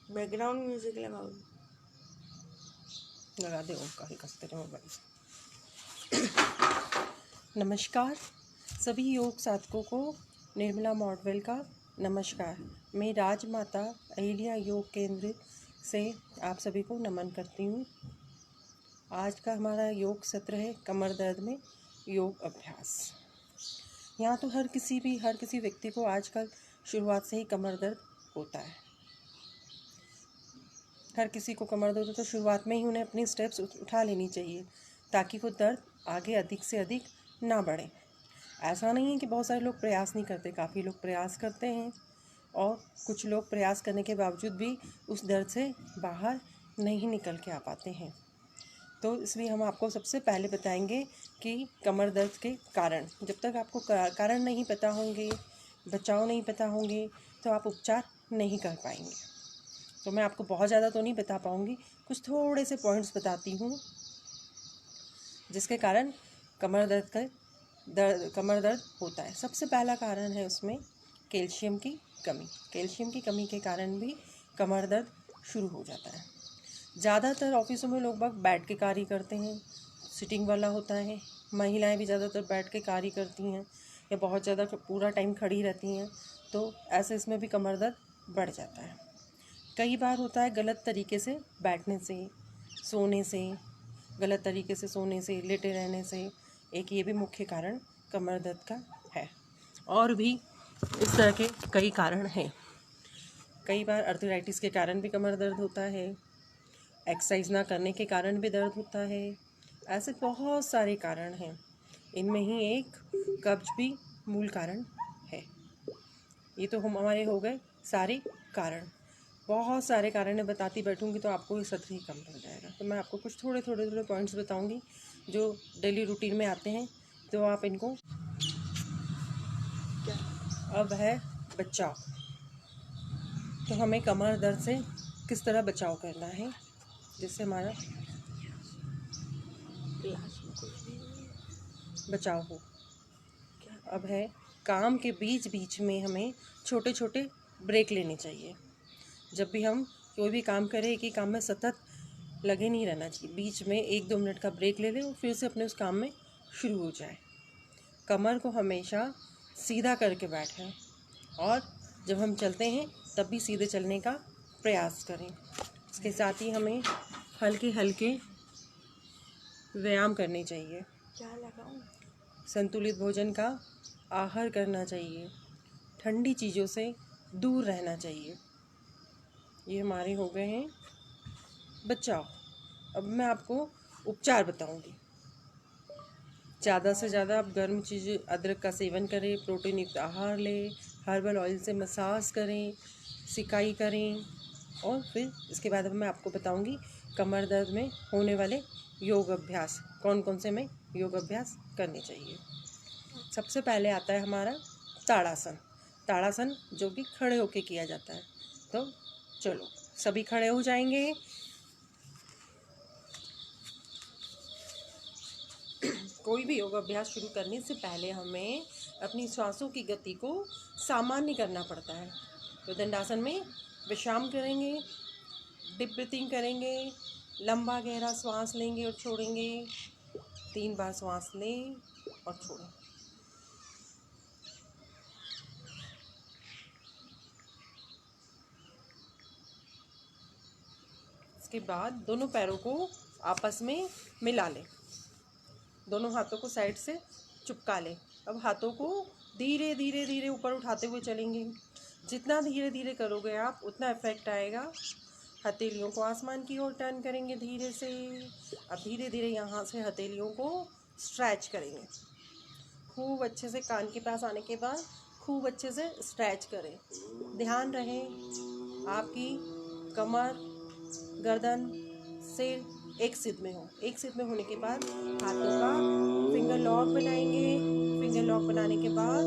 Background music लगाओ। लगा दे ओंकार कस तेरे मोबाइल से। नमस्कार सभी योग साधकों को निर्मला मॉडवेल का नमस्कार। मैं राजमाता अहिल्या योग केंद्र से आप सभी को नमन करती हूँ। आज का हमारा योग सत्र है कमर दर्द में योग अभ्यास। यहाँ तो हर किसी व्यक्ति को आजकल शुरुआत से ही कमर दर्द होता है। हर किसी को कमर दर्द हो तो शुरुआत में ही उन्हें अपनी स्टेप्स उठा लेनी चाहिए ताकि वो दर्द आगे अधिक से अधिक ना बढ़े। ऐसा नहीं है कि बहुत सारे लोग प्रयास नहीं करते, काफ़ी लोग प्रयास करते हैं और कुछ लोग प्रयास करने के बावजूद भी उस दर्द से बाहर नहीं निकल के आ पाते हैं। तो इसलिए हम आपको सबसे पहले बताएंगे कि कमर दर्द के कारण। जब तक आपको कारण नहीं पता होंगे, बचाव नहीं पता होंगे, तो आप उपचार नहीं कर पाएंगे। तो मैं आपको बहुत ज़्यादा तो नहीं बता पाऊँगी, कुछ थोड़े से पॉइंट्स बताती हूँ जिसके कारण कमर दर्द होता है। सबसे पहला कारण है उसमें कैल्शियम की कमी। कैल्शियम की कमी के कारण भी कमर दर्द शुरू हो जाता है। ज़्यादातर ऑफिसों में लोग बैठ के कार्य करते हैं, सिटिंग वाला होता है। महिलाएं भी ज़्यादातर बैठ के कार्य करती हैं या बहुत ज़्यादा पूरा टाइम खड़ी रहती हैं, तो ऐसे इसमें भी कमर दर्द बढ़ जाता है। कई बार होता है गलत तरीके से बैठने से, सोने से, गलत तरीके से सोने से, लेटे रहने से, एक ये भी मुख्य कारण कमर दर्द का है। और भी इस तरह के कई कारण हैं। कई बार आर्थराइटिस के कारण भी कमर दर्द होता है, एक्सरसाइज ना करने के कारण भी दर्द होता है। ऐसे बहुत सारे कारण हैं। इनमें ही एक कब्ज भी मूल कारण है। ये तो हमारे हो गए सारे कारण। बहुत सारे कारण मैं बताती बैठूंगी तो आपको ये सत्र ही कम रह जाएगा। तो मैं आपको कुछ थोड़े पॉइंट्स बताऊंगी जो डेली रूटीन में आते हैं, तो आप इनको। अब है बचाव। तो हमें कमर दर्द से किस तरह बचाव करना है जिससे हमारा बचाव हो। अब है काम के बीच बीच में हमें छोटे छोटे ब्रेक लेने चाहिए। जब भी हम कोई भी काम करें, एक ही काम में सतत लगे नहीं रहना चाहिए। बीच में 1-2 मिनट का ब्रेक ले लें और फिर से अपने उस काम में शुरू हो जाए। कमर को हमेशा सीधा करके बैठें और जब हम चलते हैं तब भी सीधे चलने का प्रयास करें। इसके साथ ही हमें हल्के हल्के व्यायाम करने चाहिए। क्या लगाऊं? संतुलित भोजन का आहार करना चाहिए। ठंडी चीज़ों से दूर रहना चाहिए। ये हमारे हो गए हैं बचाव। अब मैं आपको उपचार बताऊंगी। ज़्यादा से ज़्यादा आप गर्म चीज़ें, अदरक का सेवन करें, प्रोटीन युक्त आहार लें, हर्बल ऑयल से मसाज करें, सिकाई करें। और फिर इसके बाद मैं आपको बताऊंगी कमर दर्द में होने वाले योग अभ्यास, कौन कौन से हमें योग अभ्यास करने चाहिए। सबसे पहले आता है हमारा ताड़ासन। ताड़ासन जो कि खड़े होके किया जाता है। तो चलो सभी खड़े हो जाएंगे। कोई भी योग अभ्यास शुरू करने से पहले हमें अपनी सांसों की गति को सामान्य करना पड़ता है। तो दंडासन में विश्राम करेंगे, डीप ब्रीथिंग करेंगे, लंबा गहरा श्वास लेंगे और छोड़ेंगे। 3 बार श्वास लें और छोड़ें। इसके बाद दोनों पैरों को आपस में मिला लें, दोनों हाथों को साइड से चिपका लें। अब हाथों को धीरे धीरे धीरे ऊपर उठाते हुए चलेंगे। जितना धीरे धीरे करोगे आप उतना इफेक्ट आएगा। हथेलियों को आसमान की ओर टर्न करेंगे धीरे से। अब धीरे धीरे यहाँ से हथेलियों को स्ट्रेच करेंगे। खूब अच्छे से कान के पास आने के बाद खूब अच्छे से स्ट्रेच करें। ध्यान रहे आपकी कमर, गर्दन, सिर एक सिद में हो। एक सिद में होने के बाद हाथों का फिंगर लॉक बनाएंगे। फिंगर लॉक बनाने के बाद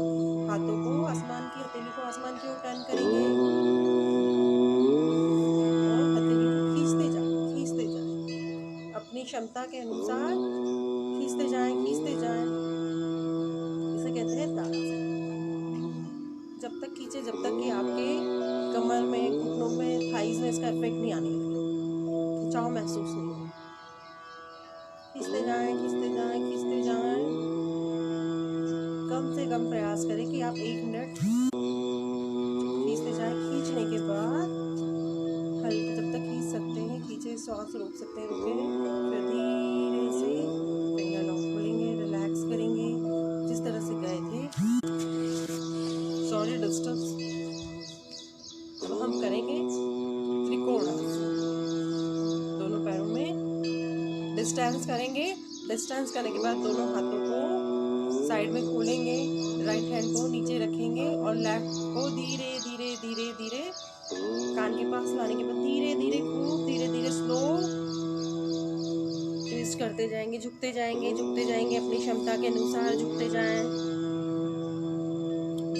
हाथों को हथेली को आसमान की ओर टर्न करेंगे और हथेली को खींचते जाएं अपनी क्षमता के अनुसार। खींचते जाएं। इसे कहते हैं ताड़ासन। जब तक खींचे जब तक कि आपके कमर में, घुटनों में, थाई आईज में इसका इफेक्ट नहीं आने लगेगा, खिंचाव महसूस नहीं होगा। खींचते जाएं, खींचते जाएं, खींचते जाएं। कम से कम प्रयास करें कि आप 1 मिनट खींचते जाएं। खींचने के बाद हल्के जब तक खींच सकते हैं खींचे, श्वास रोक सकते हैं रोकें, फिर धीरे से फिंगर लॉक खोलेंगे, रिलैक्स करेंगे जिस तरह से गए थे। Sorry disturb. अब हम करेंगे त्रिकोण आसन। दोनों पैरों में डिस्टेंस करेंगे। डिस्टेंस करने के बाद दोनों हाथों को साइड में खोलेंगे, राइट हैंड को नीचे रखेंगे और लेफ्ट को धीरे धीरे धीरे धीरे कान के पास लाने के बाद धीरे धीरे खूब धीरे धीरे स्लो ट्विस्ट करते जाएंगे, झुकते जाएंगे, झुकते जाएंगे, अपनी क्षमता के अनुसार झुकते जाएं।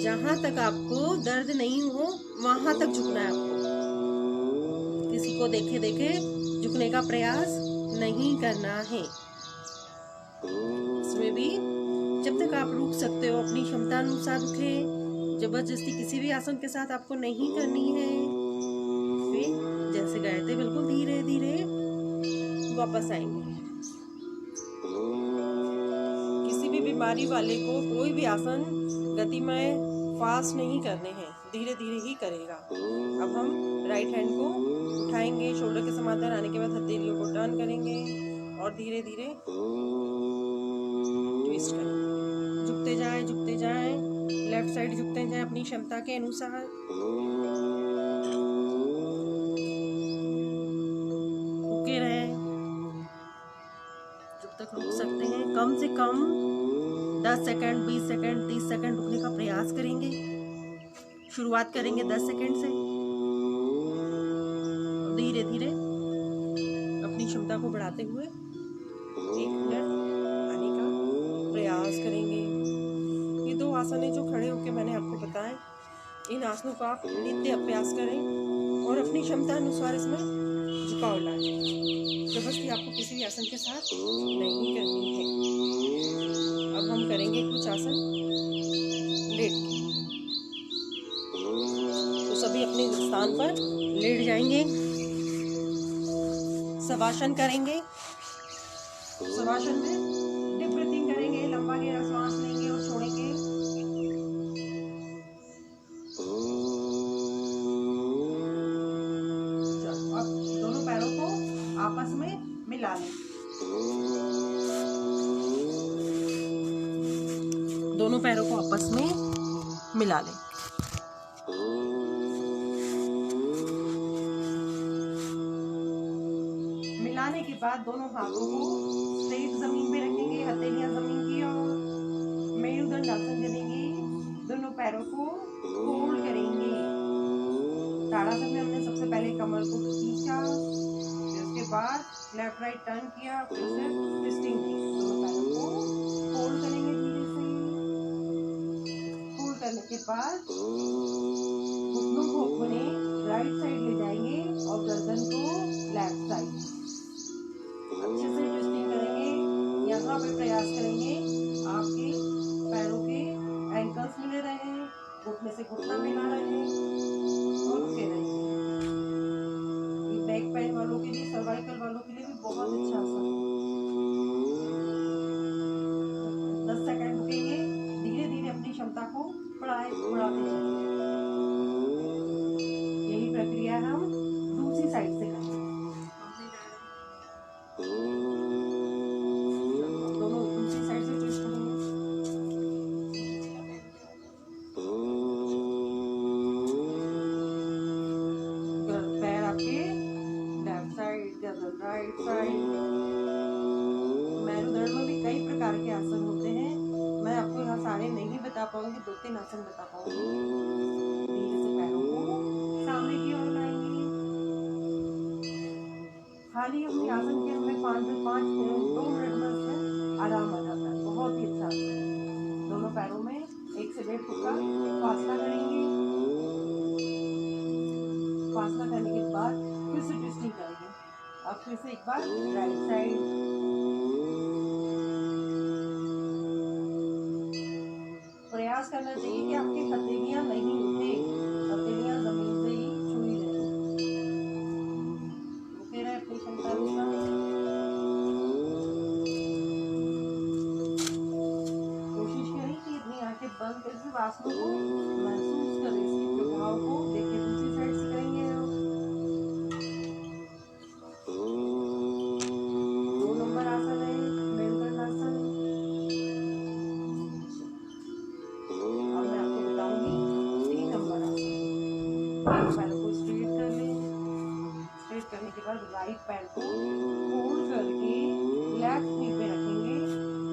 जहां तक आपको दर्द नहीं हो वहां तक झुकना है आपको। किसी को देखे देखे झुकने का प्रयास नहीं करना है। इसमें भी जब तक आप रुक सकते हो अपनी क्षमता अनुसार रुके। जबरदस्ती किसी भी आसन के साथ आपको नहीं करनी है। फिर जैसे गए थे बिल्कुल धीरे धीरे वापस आएंगे। किसी भी बीमारी वाले को कोई भी आसन गतिमय फास्ट नहीं करने हैं, धीरे धीरे ही करेगा। अब हम राइट हैंड को उठाएंगे, शोल्डर के समांतर आने के बाद हथेलियों को टर्न करेंगे और धीरे धीरे ट्विस्ट करेंगे। झुकते जाएं, झुकते जाएं, लेफ्ट साइड झुकते जाएं अपनी क्षमता के अनुसार। रुके रहें जब तक रुक सकते हैं। कम से कम 10 सेकंड, 20 सेकंड, 30 सेकंड रुकने का प्रयास करेंगे। शुरुआत करेंगे 10 सेकंड से। धीरे धीरे अपनी क्षमता को बढ़ाते हुए 1 मिनट आने का प्रयास करेंगे। ये 2 आसन है जो खड़े होकर मैंने आपको बताए। इन आसनों का आप नित्य अभ्यास करें और अपनी क्षमता अनुसार इसमें झुकाव लाएं। जबरदस्ती आपको किसी भी आसन के साथ नहीं करनी है। अब हम करेंगे कुछ आसन लेट के। तो सभी अपने स्थान पर लेट जाएंगे। शवासन करेंगे। शवासन में डीप ब्रीथिंग करेंगे, लंबा गहरा श्वास लेंगे और छोड़ेंगे। अब दोनों पैरों को आपस में मिला लें। दोनों पैरों को आपस में मिला लें। मिलाने के बाद दोनों हाथों को स्ट्रेट जमीन पे रखेंगे, हथेलियां जमीन की ओर। मेरुदंड आसन करेंगे। दोनों पैरों को फोल्ड करेंगे। ताड़ासन में हमने सबसे पहले कमर को खींचा, फिर उसके बाद लेफ्ट राइट टर्न किया, फिर से ट्विस्टिंग की। दोनों पैरों को फोल्ड करेंगे धीरे से। फोल्ड करने के बाद घुटनों को अपने राइट साइड ले जाएंगे और गर्दन को लेफ्ट साइड। अच्छे से ट्विस्टिंग करेंगे। यहाँ पे प्रयास करेंगे आपके पैरों के एंकल्स मिले रहे, घुटने से घुटना मिला रहे और रुके रहे। ये बैक पेन वालों के लिए, सर्वाइकल वालों के लिए भी बहुत अच्छा आसन है। 10 सेकंड रुकेंगे। धीरे धीरे अपनी क्षमता को बढ़ाते चलेंगे। यही प्रक्रिया हम दूसरी साइड से करेंगे। दोनों दूसरी साइड से ट्विस्ट करेंगे। पैर आपके लेफ्ट साइड, गर्दन राइट साइड। मेरुदंड में भी कई प्रकार के आसन होते हैं। मैं आपको यहाँ सारे नहीं बता पाऊंगी, 2-3 आसन बता पाऊंगी। धीरे से पैरों को सामने की ओर लाएंगे। खाली अपनी आसन के हमें 2 मिनट में उससे आराम आ जाता है। बहुत ही अच्छा आसन है। दोनों पैरों में 1 से 1.5 फुट का फासला करेंगे। फासला करने के बाद फिर से ट्विस्टिंग करेंगे। अब फिर से एक बार राइट साइड। प्रयास करना चाहिए कि आपकी हथेलियां नहीं उठे, हथेलियां जमीन से ही छुई रहें। पैरों को स्ट्रेट कर लें। स्ट्रेट करने के बाद राइट पैर को फोल्ड करके लेफ्ट नी पे रखेंगे,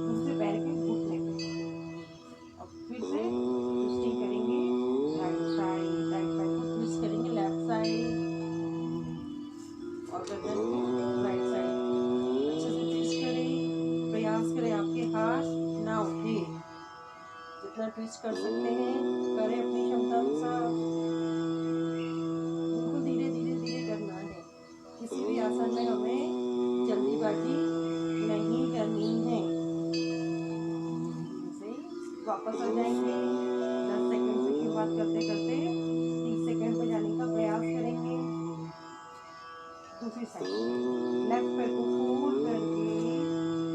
दूसरे पैर के घुटने पे। अब फिर से ट्विस्टिंग करेंगे राइट साइड, राइट पैर को ट्विस्ट करेंगे लेफ्ट साइड और गर्दन को राइट साइड अच्छे से ट्विस्ट करें। प्रयास करें आपके हाथ ना उठे, जितना ट्विस्ट कर सकते हैं करें अपनी क्षमता अनुसार। बिल्कुल धीरे धीरे धीरे करना है। किसी भी आसन में हमें जल्दीबाजी नहीं करनी है। जैसे वापस आ जाएंगे, 10 सेकंड से शुरुआत करते करते 30 सेकंड पे जाने का प्रयास करेंगे। दूसरी साइड लेफ्ट पैर को फोल्ड करके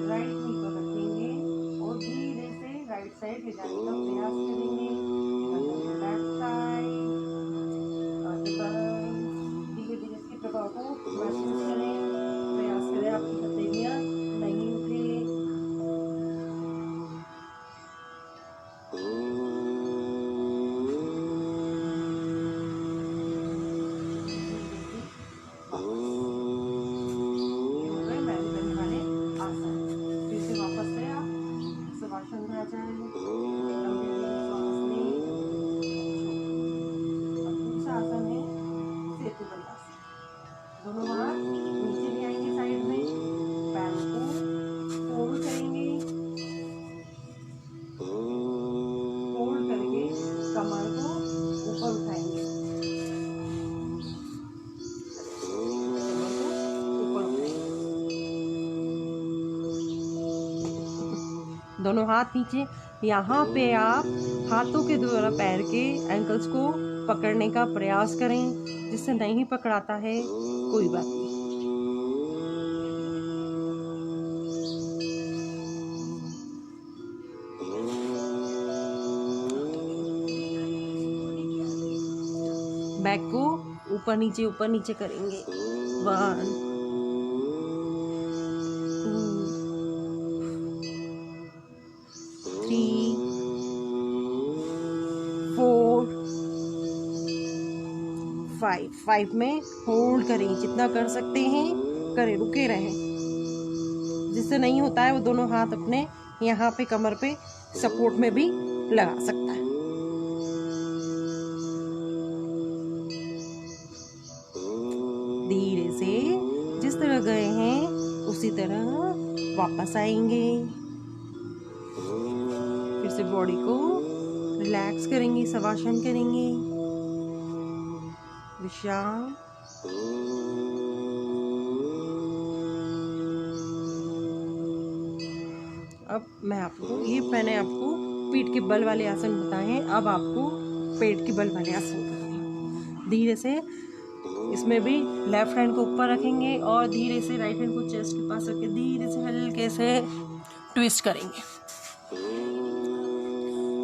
राइट नी पर रखेंगे और धीरे से राइट साइड ले जाने का प्रयास करेंगे। लेफ्ट साइड और धीरे धीरे इसके प्रभाव को महसूस करें। प्रयास करें आपकी हथेलियां नहीं उठे। फिर से वापस से आप शवासन में आ जाएं। दूसरा आसन है सेतु बंद आसन। दोनों हाथ नीचे ले आएंगे साइड में, पैरों को फोल्ड करेंगे, फोल्ड करके कमर को ऊपर उठाएंगे, दोनों हाथ नीचे। यहाँ पे आप हाथों के द्वारा पैर के एंकल्स को पकड़ने का प्रयास करें। जिससे नहीं पकड़ाता है कोई बात नहीं। बैक को ऊपर नीचे करेंगे। 1 2 3 4 5 में होल्ड करें, जितना कर सकते हैं करें, रुके रहें। जिससे नहीं होता है वो दोनों हाथ अपने यहाँ पे कमर पे सपोर्ट में भी लगा सकता है। धीरे से जिस तरह गए हैं उसी तरह वापस आएंगे। फिर से बॉडी को रिलैक्स करेंगे, शवासन करेंगे, विश्राम। अब मैंने आपको पीठ के बल वाले आसन बताए हैं। अब आपको पेट के बल वाले आसन करने हैं। धीरे से इसमें भी लेफ्ट हैंड को ऊपर रखेंगे और धीरे से राइट हैंड को चेस्ट के पास रख के धीरे से हल्के से ट्विस्ट करेंगे।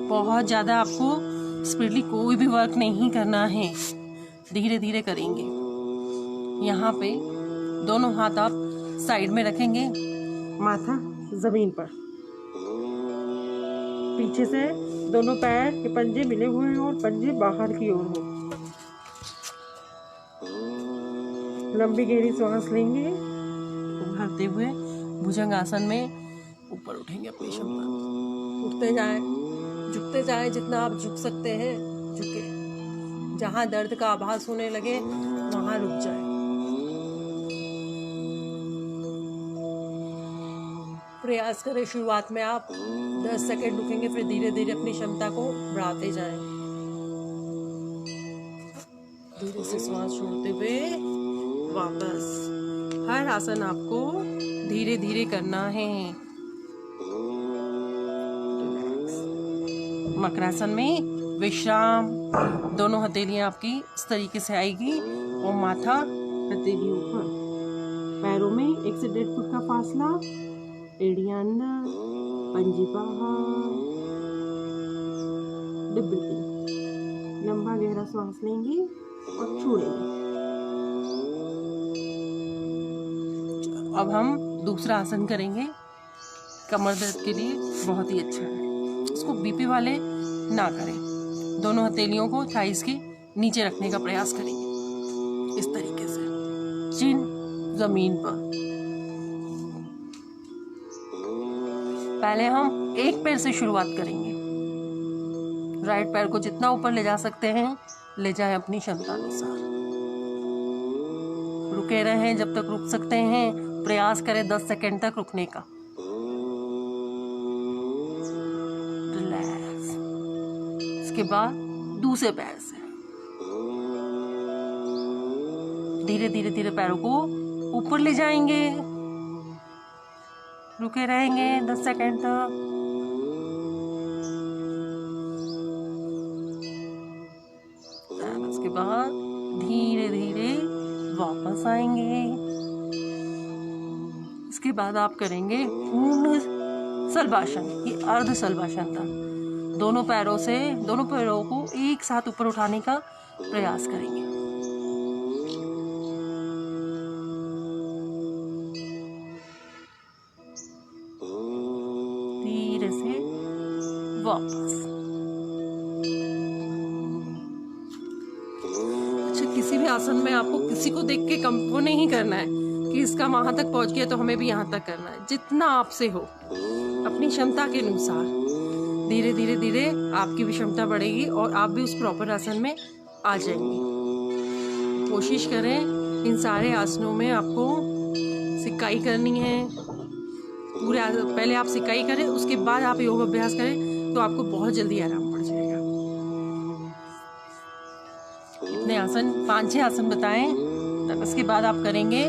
बहुत ज़्यादा आपको स्पीडली कोई भी वर्क नहीं करना है, धीरे धीरे करेंगे। यहाँ पे दोनों हाथ आप साइड में रखेंगे, माथा जमीन पर, पीछे से दोनों पैर के पंजे मिले हुए हैं और पंजे बाहर की ओर हो। लंबी गहरी सांस लेंगे, उभरते हुए भुजंग आसन में ऊपर उठेंगे अपनी क्षमता। उठते जाएं, झुकते जाएं, जितना आप झुक सकते हैं झुके। जहाँ दर्द का आभास होने लगे वहाँ रुक जाएं। प्रयास करें शुरुआत में आप 10 सेकंड रुकेंगे, फिर धीरे धीरे अपनी क्षमता को बढ़ाते जाएं। धीरे से श्वास छोड़ते हुए वापस। हर आसन आपको धीरे धीरे करना है। मकरासन में विश्राम। दोनों हथेलियां आपकी इस तरीके से आएगी और माथा हथेली ऊपर। पैरों में 1 से 1.5 फुट का फासला, एड़ियां अंदर, पंजे बाहर, डिब्बी। लंबा गहरा सांस लेंगे और छोड़ेंगे। अब हम दूसरा आसन करेंगे। कमर दर्द के लिए बहुत ही अच्छा है। इसको बीपी वाले ना करें। दोनों हथेलियों को थाइस के नीचे रखने का प्रयास करेंगे इस तरीके से, चिन जमीन पर। पहले हम एक पैर से शुरुआत करेंगे। राइट पैर को जितना ऊपर ले जा सकते हैं ले जाएं अपनी क्षमता अनुसार। रुके रहें जब तक रुक सकते हैं, प्रयास करें 10 सेकंड तक रुकने का। रिलैक्स। इसके बाद दूसरे पैर से धीरे धीरे धीरे पैरों को ऊपर ले जाएंगे, रुके रहेंगे 10 सेकंड तक। उसके बाद धीरे धीरे वापस आएंगे। इसके बाद आप करेंगे पूर्ण सल्वासन, ये अर्ध सल्वासन था। दोनों पैरों को एक साथ ऊपर उठाने का प्रयास करेंगे। धीरे से वापस। अच्छा, किसी भी आसन में आपको किसी को देख के वो नहीं करना है कि इसका वहां तक पहुंच गया तो हमें भी यहाँ तक करना है। जितना आपसे हो अपनी क्षमता के अनुसार धीरे धीरे धीरे आपकी भी क्षमता बढ़ेगी और आप भी उस प्रॉपर आसन में आ जाएंगे। कोशिश करें इन सारे आसनों में आपको सिकाई करनी है। पूरे पहले आप सिकाई करें, उसके बाद आप योग अभ्यास करें तो आपको बहुत जल्दी आराम पड़ जाएगा। इतने आसन 5-6 आसन बताएं। तब इसके बाद आप करेंगे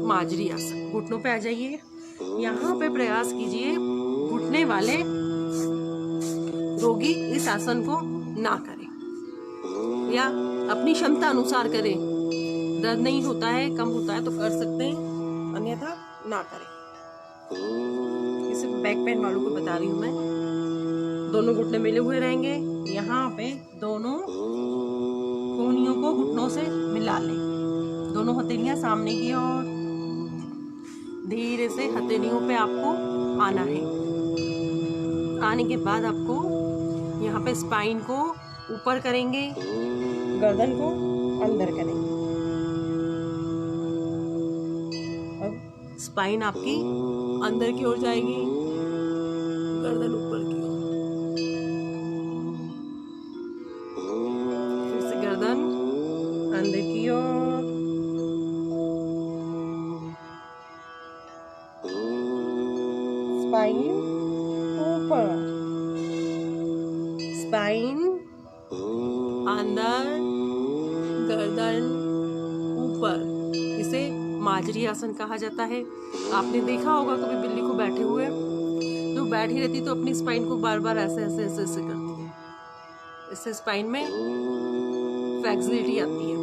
माजरी आसन। घुटनों पे आ जाइए। यहाँ पे प्रयास कीजिए घुटने वाले रोगी इस आसन को ना करें या अपनी क्षमता अनुसार करें। दर्द नहीं होता है, कम होता है तो कर सकते हैं, अन्यथा ना करें। इसे बैक पेन वालों को बता रही हूँ मैं। दोनों घुटने मिले हुए रहेंगे। यहाँ पे दोनों कोहनियों को घुटनों से मिला लें। दोनों हथेलियां सामने की ओर। धीरे से हथेलियों पे आपको आना है। आने के बाद आपको यहाँ पे स्पाइन को ऊपर करेंगे, गर्दन को अंदर करेंगे। अब स्पाइन आपकी अंदर की ओर जाएगी, गर्दन ऊपर की ओर। फिर से गर्दन अंदर की ओर, स्पाइन ऊपर, स्पाइन अंदर, गर्दन ऊपर। इसे माजरी आसन कहा जाता है। आपने देखा होगा कभी बिल्ली को बैठे हुए, जो बैठी रहती तो अपनी स्पाइन को बार बार ऐसे ऐसे ऐसे ऐसे करती है। इससे स्पाइन में फ्लेक्सिबिलिटी आती है।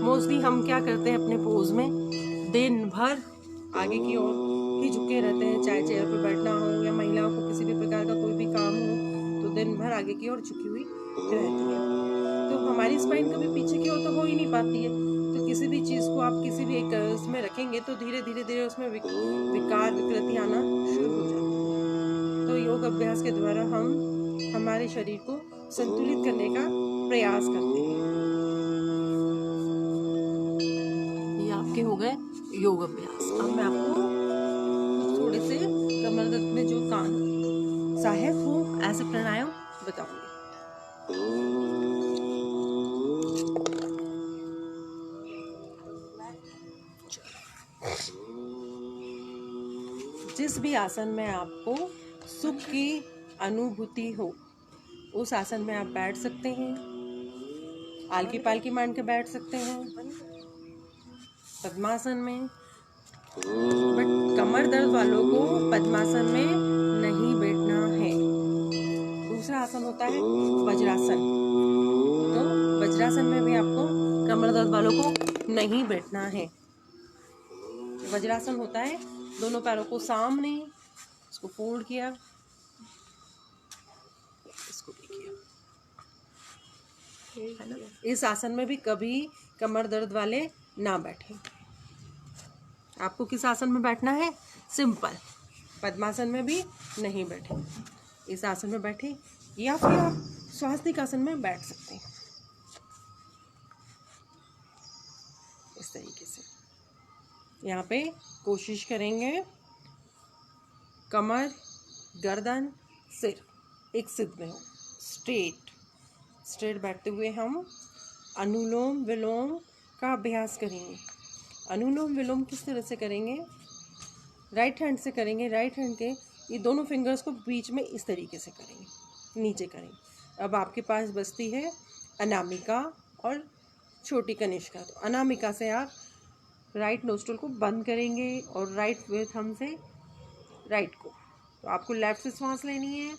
मोस्टली हम क्या करते हैं अपने पोज में, दिन भर आगे की ओर ही झुके रहते हैं। चाहे चेयर पर बैठना हो या महिलाओं को किसी भी प्रकार का कोई भी काम हो तो दिन भर आगे की ओर झुकी हुई रहती है। तो हमारी स्पाइन कभी पीछे की ओर तो हो ही नहीं पाती है। तो किसी भी चीज़ को आप किसी भी एक उसमें रखेंगे तो धीरे धीरे धीरे उसमें विकार विकृति आना शुरू हो जाती है। तो योग अभ्यास के द्वारा हम हमारे शरीर को संतुलित करने का प्रयास करते हैं। ये आपके हो गए योग अभ्यास। अब मैं आपको थोड़े से कमर दर्द में जो कान सहायक हो ऐसे प्राणायाम बताऊंगी। जिस भी आसन में आपको सुख की अनुभूति हो उस आसन में आप बैठ सकते हैं। आलकी पालकी मान के बैठ सकते हैं पद्मासन में। बट कमर दर्द वालों को पद्मासन में नहीं बैठना है। दूसरा आसन होता है वज्रासन। तो वज्रासन में भी आपको कमर दर्द वालों को नहीं बैठना है। वज्रासन होता है दोनों पैरों को सामने, इसको फोल्ड किया, इसको भी किया, है ना। इस आसन में भी कभी कमर दर्द वाले ना बैठे। आपको किस आसन में बैठना है? सिंपल। पद्मासन में भी नहीं बैठे, इस आसन में बैठे या फिर आप स्वास्तिक आसन में बैठ सकते हैं। तरीके से। यहाँ पे कोशिश करेंगे कमर, गर्दन, सिर एक सिद्ध में हो, स्ट्रेट बैठते हुए हम अनुलोम विलोम का अभ्यास करेंगे। अनुलोम विलोम किस तरह से करेंगे? राइट हैंड से करेंगे। राइट हैंड के ये दोनों फिंगर्स को बीच में इस तरीके से करेंगे, नीचे करेंगे। अब आपके पास बचती है अनामिका और छोटी कनिष्का। तो अनामिका से आप राइट नोस्ट्रल को बंद करेंगे और राइट विद थंब से राइट को। तो आपको लेफ्ट से सांस लेनी है,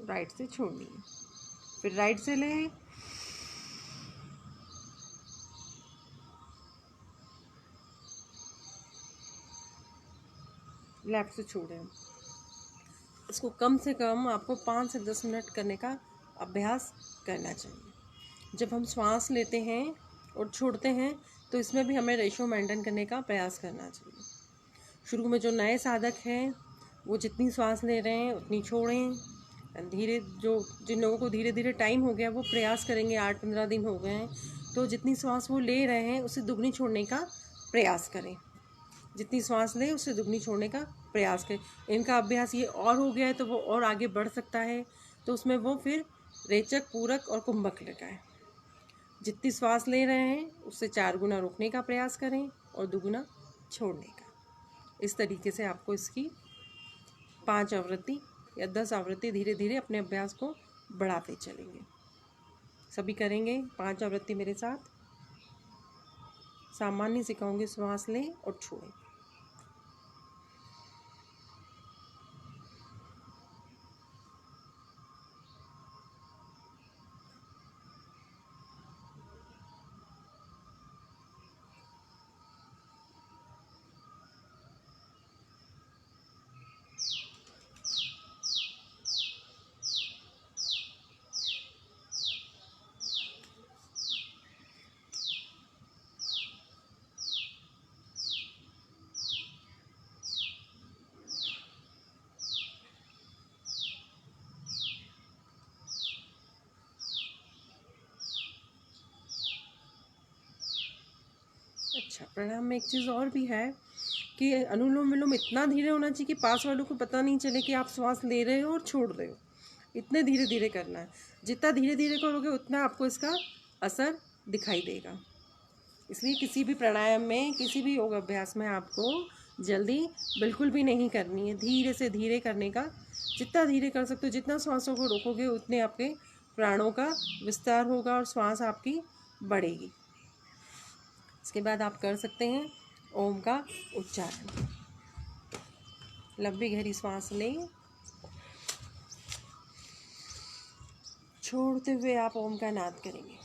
राइट से छोड़नी है, फिर राइट से लें, लेफ्ट से छोड़ें। इसको कम से कम आपको 5 से 10 मिनट करने का अभ्यास करना चाहिए। जब हम श्वास लेते हैं और छोड़ते हैं तो इसमें भी हमें रेशो मेंटेन करने का प्रयास करना चाहिए। शुरू में जो नए साधक हैं वो जितनी श्वास ले रहे हैं उतनी छोड़ें। जिन लोगों को धीरे धीरे टाइम हो गया वो प्रयास करेंगे, 8-15 दिन हो गए हैं, तो जितनी श्वास वो ले रहे हैं उससे दुगनी छोड़ने का प्रयास करें। जितनी श्वास ले उससे दुगनी छोड़ने का प्रयास करें। इनका अभ्यास ये और हो गया है तो वो और आगे बढ़ सकता है, तो उसमें वो फिर रेचक, पूरक और कुंभक लगाएं। जितनी श्वास ले रहे हैं उससे 4 गुना रोकने का प्रयास करें और 2 गुना छोड़ने का। इस तरीके से आपको इसकी 5 आवृत्ति या 10 आवृत्ति धीरे धीरे अपने अभ्यास को बढ़ाते चलेंगे। सभी करेंगे 5 आवृत्ति मेरे साथ। सामान्य सिखाऊंगी, श्वास लें और छोड़ें। अच्छा, प्राणायाम में एक चीज़ और भी है कि अनुलोम विलोम इतना धीरे होना चाहिए कि पास वालों को पता नहीं चले कि आप श्वास ले रहे हो और छोड़ रहे हो। इतने धीरे धीरे करना है। जितना धीरे धीरे करोगे उतना आपको इसका असर दिखाई देगा। इसलिए किसी भी प्राणायाम में, किसी भी योग अभ्यास में आपको जल्दी बिल्कुल भी नहीं करनी है। धीरे से धीरे करने का, जितना धीरे कर सकते हो, जितना श्वासों को रोकोगे उतने आपके प्राणों का विस्तार होगा और श्वास आपकी बढ़ेगी। इसके बाद आप कर सकते हैं ओम का उच्चारण। लंबी गहरी श्वास लें, छोड़ते हुए आप ओम का नाद करेंगे।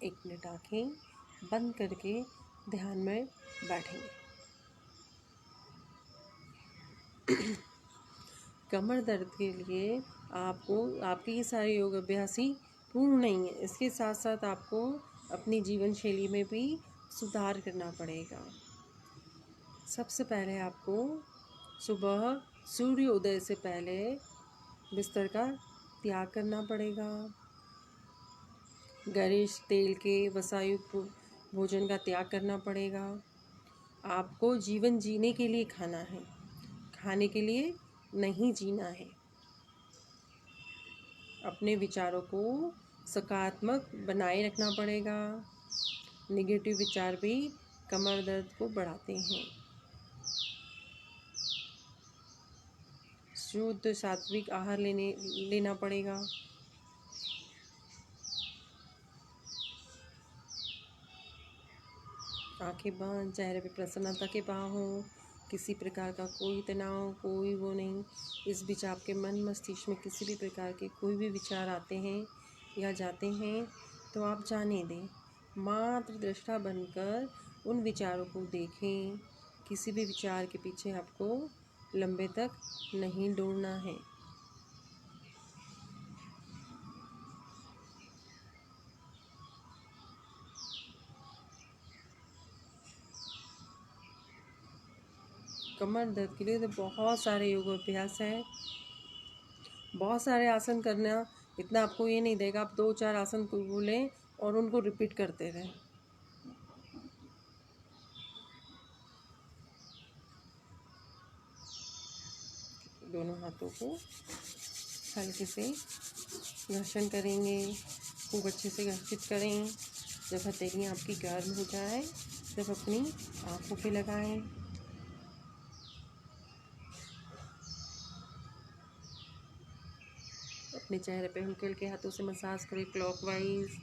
एक मिनट आंखें बंद करके ध्यान में बैठेंगे। कमर दर्द के लिए आपको, आपके ये सारे योग अभ्यास ही पूर्ण नहीं है, इसके साथ साथ आपको अपनी जीवन शैली में भी सुधार करना पड़ेगा। सबसे पहले आपको सुबह सूर्योदय से पहले बिस्तर का त्याग करना पड़ेगा। गरिष्ठ तेल के वसायुक्त भोजन का त्याग करना पड़ेगा। आपको जीवन जीने के लिए खाना है, खाने के लिए नहीं जीना है। अपने विचारों को सकारात्मक बनाए रखना पड़ेगा। नेगेटिव विचार भी कमर दर्द को बढ़ाते हैं। शुद्ध सात्विक आहार लेना पड़ेगा। आंखें बंद, चेहरे पे प्रसन्नता के भाव हों, किसी प्रकार का कोई तनाव, कोई वो नहीं। इस बीच आपके मन मस्तिष्क में किसी भी प्रकार के कोई भी विचार आते हैं या जाते हैं तो आप जाने दें। मात्र दृष्टा बनकर उन विचारों को देखें। किसी भी विचार के पीछे आपको लंबे तक नहीं दौड़ना है। कमर दर्द के लिए तो बहुत सारे योग अभ्यास है, बहुत सारे आसन करना। इतना आपको ये नहीं देगा, आप 2-4 आसन को बोलें और उनको रिपीट करते रहें। दोनों हाथों को हल्के से घर्षण करेंगे, खूब अच्छे से घर्षित करें। जब हथेलियाँ आपकी गर्म हो जाए तब अपनी आँखों पे लगाएं। अपने चेहरे पे हल्के हल्के हाथों से मसाज करें, क्लॉकवाइज,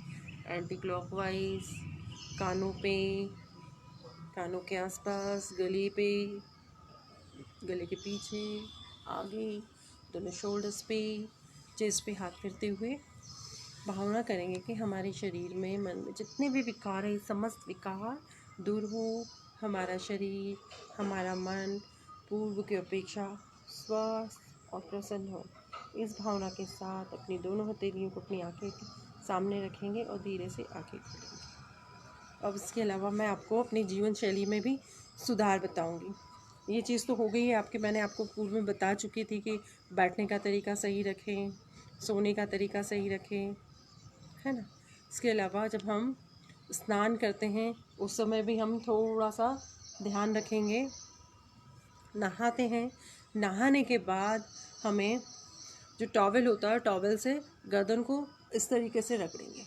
एंटी क्लॉकवाइज, कानों पे, कानों के आसपास, गले पे, गले के पीछे, आगे, दोनों शोल्डर्स पे, चेस्ट पे हाथ फिरते हुए भावना करेंगे कि हमारे शरीर में, मन में जितने भी विकार है, समस्त विकार दूर हो। हमारा शरीर, हमारा मन पूर्व की अपेक्षा स्वस्थ और प्रसन्न हो। इस भावना के साथ अपनी दोनों हथेलियों को अपनी आंखें के सामने रखेंगे और धीरे से आंखें खोलेंगे। अब इसके अलावा मैं आपको अपनी जीवन शैली में भी सुधार बताऊंगी। ये चीज़ तो हो गई है आपकी, मैंने आपको पूर्व में बता चुकी थी कि बैठने का तरीका सही रखें, सोने का तरीका सही रखें, है ना। इसके अलावा जब हम स्नान करते हैं उस समय भी हम थोड़ा सा ध्यान रखेंगे। नहाते हैं, नहाने के बाद हमें जो टॉवल होता है, टॉवल से गर्दन को इस तरीके से रगड़ेंगे।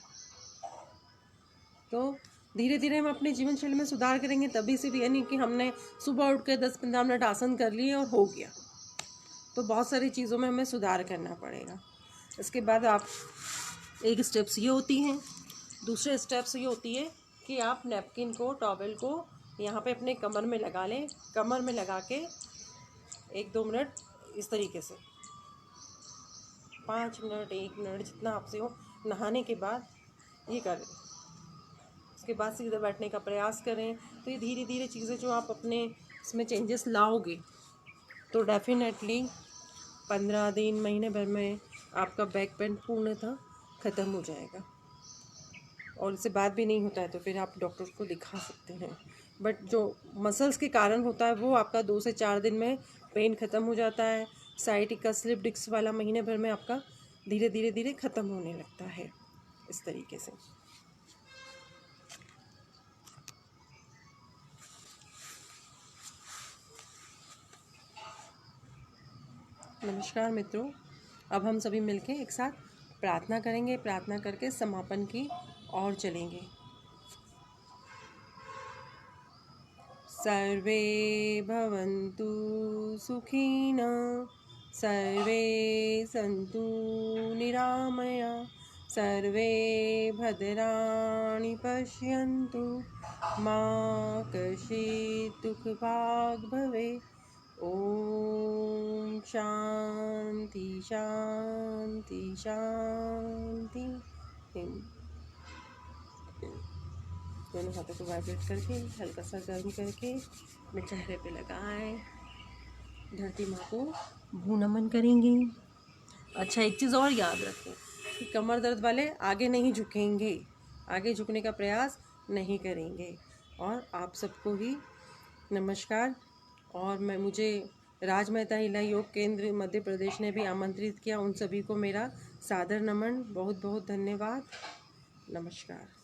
तो धीरे धीरे हम अपने जीवन शैली में सुधार करेंगे। तभी से भी यानी कि हमने सुबह उठ के 10-15 मिनट आसन कर लिए और हो गया, तो बहुत सारी चीज़ों में हमें सुधार करना पड़ेगा। इसके बाद आप एक स्टेप्स ये होती हैं, दूसरे स्टेप्स ये होती है कि आप नैपकिन को, टॉवल को यहाँ पे अपने कमर में लगा लें। कमर में लगा के 1-2 मिनट इस तरीके से, 5 मिनट, 1 मिनट, जितना आपसे हो, नहाने के बाद ये करें। उसके बाद सीधा बैठने का प्रयास करें। तो ये धीरे धीरे चीज़ें जो आप अपने इसमें चेंजेस लाओगे तो डेफिनेटली 15 दिन, महीने भर में आपका बैक पेन पूर्णतः ख़त्म हो जाएगा। और इससे बात भी नहीं होता है तो फिर आप डॉक्टर को दिखा सकते हैं। बट जो मसल्स के कारण होता है वो आपका 2 से 4 दिन में पेन ख़त्म हो जाता है। साइटिका स्लिप डिस्क वाला महीने भर में आपका धीरे धीरे धीरे ख़त्म होने लगता है इस तरीके से। नमस्कार मित्रों, अब हम सभी मिलके एक साथ प्रार्थना करेंगे। प्रार्थना करके समापन की ओर चलेंगे। सर्वे भवन्तु सुखिनः, सर्वे सन्तु निरामया, सर्वे भद्राणि पश्यन्तु, मा कश्चित् दुःखभाग् भवेत्। ओम शांति शांति शांति। दोनों हाथों को वाइब्रेट करके हल्का सा गर्म करके अपने चेहरे पे लगाएं। धरती माँ को भू नमन करेंगे। अच्छा, एक चीज़ और याद रखें कि कमर दर्द वाले आगे नहीं झुकेंगे, आगे झुकने का प्रयास नहीं करेंगे। और आप सबको ही नमस्कार। और मुझे राज मेहता हिला योग केंद्र मध्य प्रदेश ने भी आमंत्रित किया, उन सभी को मेरा सादर नमन। बहुत बहुत धन्यवाद। नमस्कार।